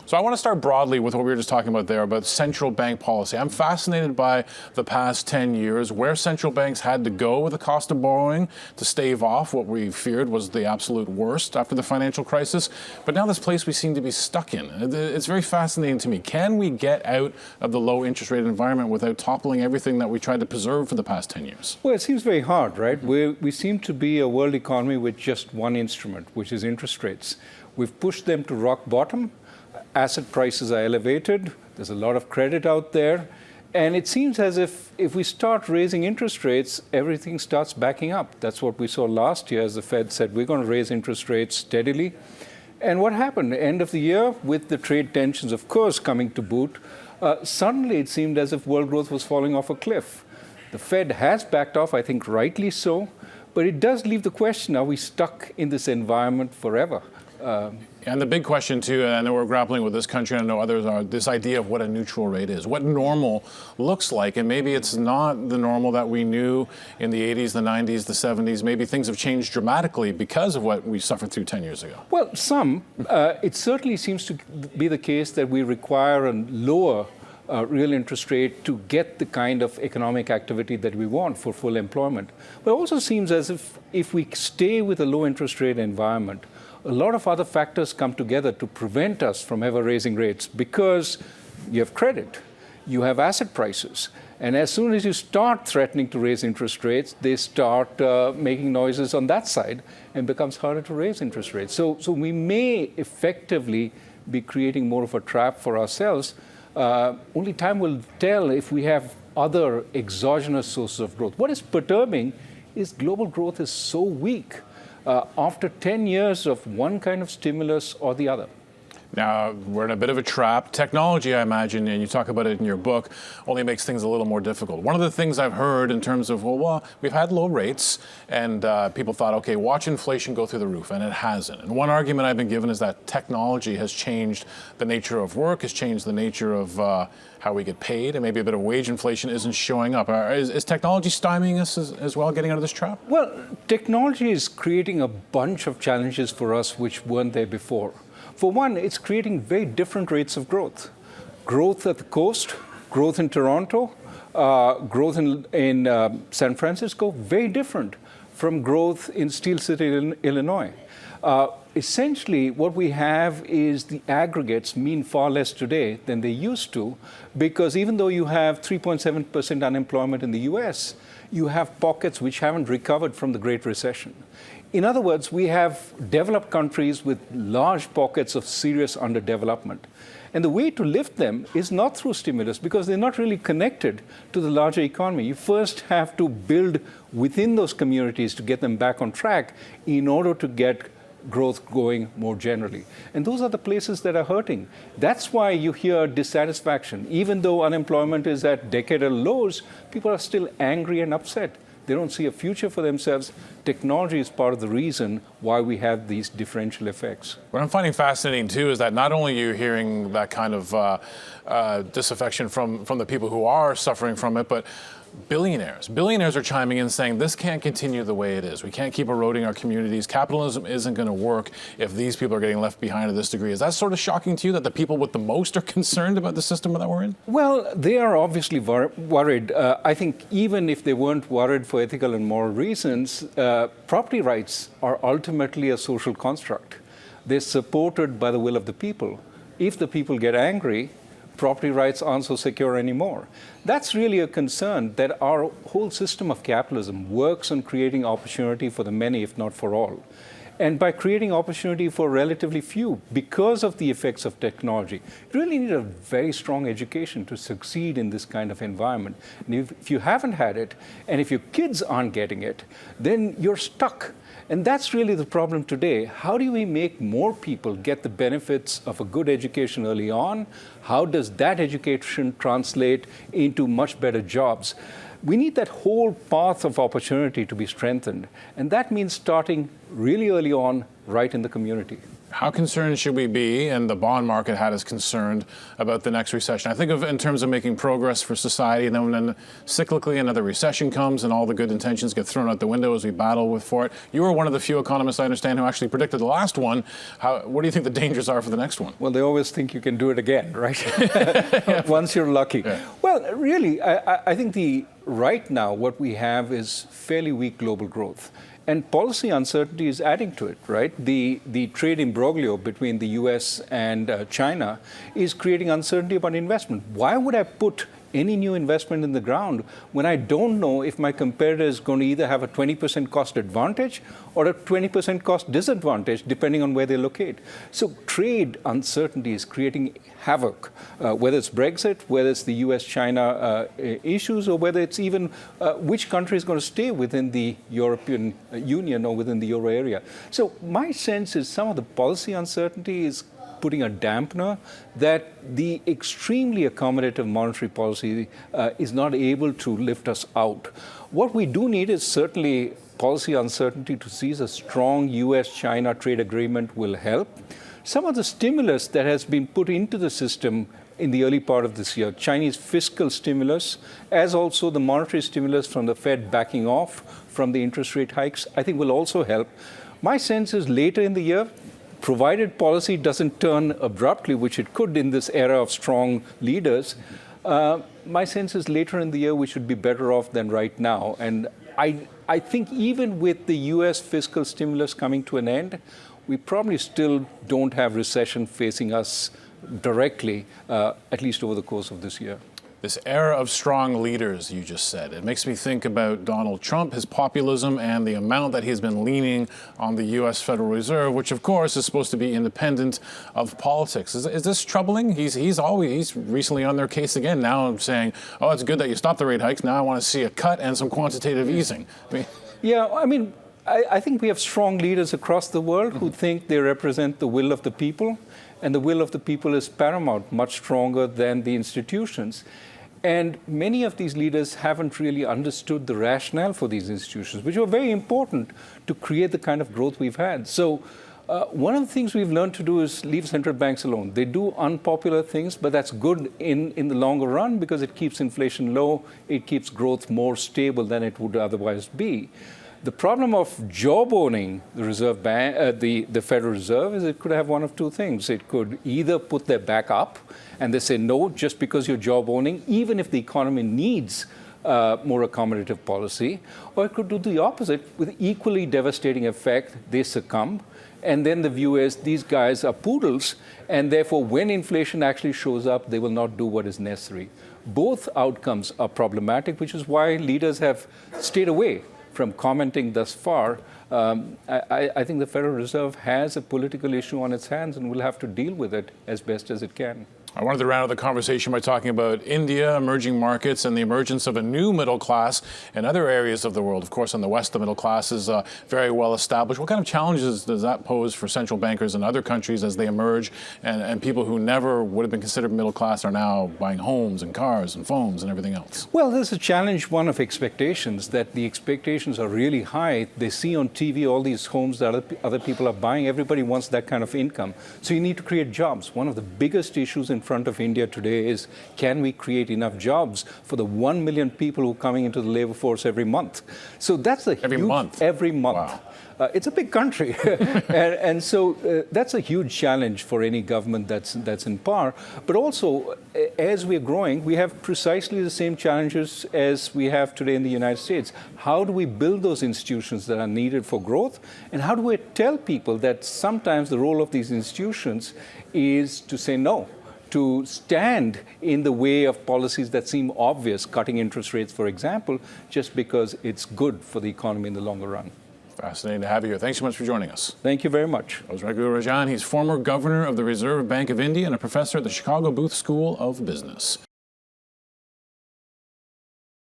So I want to start broadly with what we were just talking about there, about central bank policy. I'm fascinated by the past 10 years, where central banks had to go with the cost of borrowing to stave off what we feared was the absolute worst after the financial crisis. But now this place we seem to be stuck in. It's very fascinating to me. Can we get out of the low interest rate environment without toppling everything that we tried to preserve for the past 10 years? Well, it seems very hard, right? We seem to be a world economy with just one instrument, which is interest rates. We've pushed them to rock bottom. Asset prices are elevated. There's a lot of credit out there. And it seems as if we start raising interest rates, everything starts backing up. That's what we saw last year as the Fed said, we're going to raise interest rates steadily. And what happened? End of the year, with the trade tensions, of course, coming to boot, suddenly it seemed as if world growth was falling off a cliff. The Fed has backed off, I think rightly so. But it does leave the question, are we stuck in this environment forever? And the big question, too, and I know we're grappling with this country, and I know others are, this idea of what a neutral rate is, what normal looks like. And maybe it's not the normal that we knew in the 80s, the 90s, the 70s. Maybe things have changed dramatically because of what we suffered through 10 years ago. Well, it certainly seems to be the case that we require a lower real interest rate to get the kind of economic activity that we want for full employment. But it also seems as if we stay with a low interest rate environment, a lot of other factors come together to prevent us from ever raising rates, because you have credit, you have asset prices, and as soon as you start threatening to raise interest rates, they start making noises on that side, and it becomes harder to raise interest rates. So we may effectively be creating more of a trap for ourselves. Only time will tell if we have other exogenous sources of growth. What is perturbing is global growth is so weak after 10 years of one kind of stimulus or the other. Now, we're in a bit of a trap. Technology, I imagine, and you talk about it in your book, only makes things a little more difficult. One of the things I've heard in terms of, well, we've had low rates, and people thought, okay, watch inflation go through the roof, and it hasn't. And one argument I've been given is that technology has changed the nature of work, has changed the nature of how we get paid, and maybe a bit of wage inflation isn't showing up. Is technology stymieing us as well, getting out of this trap? Well, technology is creating a bunch of challenges for us which weren't there before. For one, it's creating very different rates of growth. Growth at the coast, growth in Toronto, growth in San Francisco, very different from growth in Steel City, Illinois. Essentially, what we have is the aggregates mean far less today than they used to, because even though you have 3.7% unemployment in the US, you have pockets which haven't recovered from the Great Recession. In other words, we have developed countries with large pockets of serious underdevelopment. And the way to lift them is not through stimulus, because they're not really connected to the larger economy. You first have to build within those communities to get them back on track in order to get growth going more generally. And those are the places that are hurting. That's why you hear dissatisfaction. Even though unemployment is at decadal lows, people are still angry and upset. They don't see a future for themselves. Technology is part of the reason why we have these differential effects. What I'm finding fascinating, too, is that not only are you hearing that kind of disaffection from the people who are suffering from it, but billionaires are chiming in saying this can't continue the way it is. We can't keep eroding our communities. Capitalism isn't going to work if these people are getting left behind to this degree. Is that sort of shocking to you, that the people with the most are concerned about the system that we're in? Well, they are obviously worried. I think even if they weren't worried for ethical and moral reasons, property rights are ultimately a social construct. They're supported by the will of the people. If the people get angry, property rights aren't so secure anymore. That's really a concern, that our whole system of capitalism works on creating opportunity for the many, if not for all. And by creating opportunity for relatively few, because of the effects of technology, you really need a very strong education to succeed in this kind of environment. And if you haven't had it, and if your kids aren't getting it, then you're stuck. And that's really the problem today. How do we make more people get the benefits of a good education early on? How does that education translate into much better jobs? We need that whole path of opportunity to be strengthened. And that means starting really early on, right in the community. How concerned should we be, and the bond market had us concerned about the next recession? I think of in terms of making progress for society, and then cyclically another recession comes and all the good intentions get thrown out the window as we battle for it. You were one of the few economists I understand who actually predicted the last one. What do you think the dangers are for the next one? Well, they always think you can do it again, right? Once you're lucky. Yeah. Well, really, I think right now what we have is fairly weak global growth. And policy uncertainty is adding to it, right? The trade imbroglio between the US and China is creating uncertainty about investment. Why would I put any new investment in the ground when I don't know if my competitor is going to either have a 20% cost advantage or a 20% cost disadvantage, depending on where they locate? So trade uncertainty is creating havoc, whether it's Brexit, whether it's the US-China issues, or whether it's even which country is going to stay within the European Union or within the euro area. So my sense is some of the policy uncertainty is putting a dampener that the extremely accommodative monetary policy is not able to lift us out. What we do need is certainly policy uncertainty to seize a strong US-China trade agreement will help. Some of the stimulus that has been put into the system in the early part of this year, Chinese fiscal stimulus, as also the monetary stimulus from the Fed backing off from the interest rate hikes, I think will also help. My sense is later in the year, provided policy doesn't turn abruptly, which it could in this era of strong leaders, my sense is later in the year we should be better off than right now. And I think even with the US fiscal stimulus coming to an end, we probably still don't have recession facing us directly, at least over the course of this year. This era of strong leaders, you just said, it makes me think about Donald Trump, his populism, and the amount that he's been leaning on the U.S. Federal Reserve, which, of course, is supposed to be independent of politics. Is this troubling? He's recently on their case again. Now I'm saying, oh, it's good that you stopped the rate hikes. Now I want to see a cut and some quantitative easing. I think we have strong leaders across the world who think they represent the will of the people, and the will of the people is paramount, much stronger than the institutions. And many of these leaders haven't really understood the rationale for these institutions, which were very important to create the kind of growth we've had. So one of the things we've learned to do is leave central banks alone. They do unpopular things, but that's good in the longer run because it keeps inflation low, it keeps growth more stable than it would otherwise be. The problem of job-owning the Reserve Bank, the Federal Reserve, is it could have one of two things. It could either put their back up and they say no just because you're job-owning, even if the economy needs more accommodative policy, or it could do the opposite with equally devastating effect. They succumb, and then the view is these guys are poodles, and therefore when inflation actually shows up, they will not do what is necessary. Both outcomes are problematic, which is why leaders have stayed away from commenting thus far. I think the Federal Reserve has a political issue on its hands and will have to deal with it as best as it can. I wanted to round out the conversation by talking about India, emerging markets, and the emergence of a new middle class in other areas of the world. Of course, in the West, the middle class is very well established. What kind of challenges does that pose for central bankers in other countries as they emerge, and people who never would have been considered middle class are now buying homes and cars and phones and everything else? Well, there's a challenge, one of expectations, that the expectations are really high. They see on TV all these homes that other people are buying. Everybody wants that kind of income. So you need to create jobs. One of the biggest issues in front of India today is, can we create enough jobs for the 1 million people who are coming into the labor force every month? So that's every month. Wow. It's a big country, and so that's a huge challenge for any government that's in power. But also, as we're growing, we have precisely the same challenges as we have today in the United States. How do we build those institutions that are needed for growth? And how do we tell people that sometimes the role of these institutions is to say no, to stand in the way of policies that seem obvious, cutting interest rates, for example, just because it's good for the economy in the longer run. Fascinating to have you here. Thanks so much for joining us. Thank you very much. That was Raghu Rajan. He's former governor of the Reserve Bank of India and a professor at the Chicago Booth School of Business.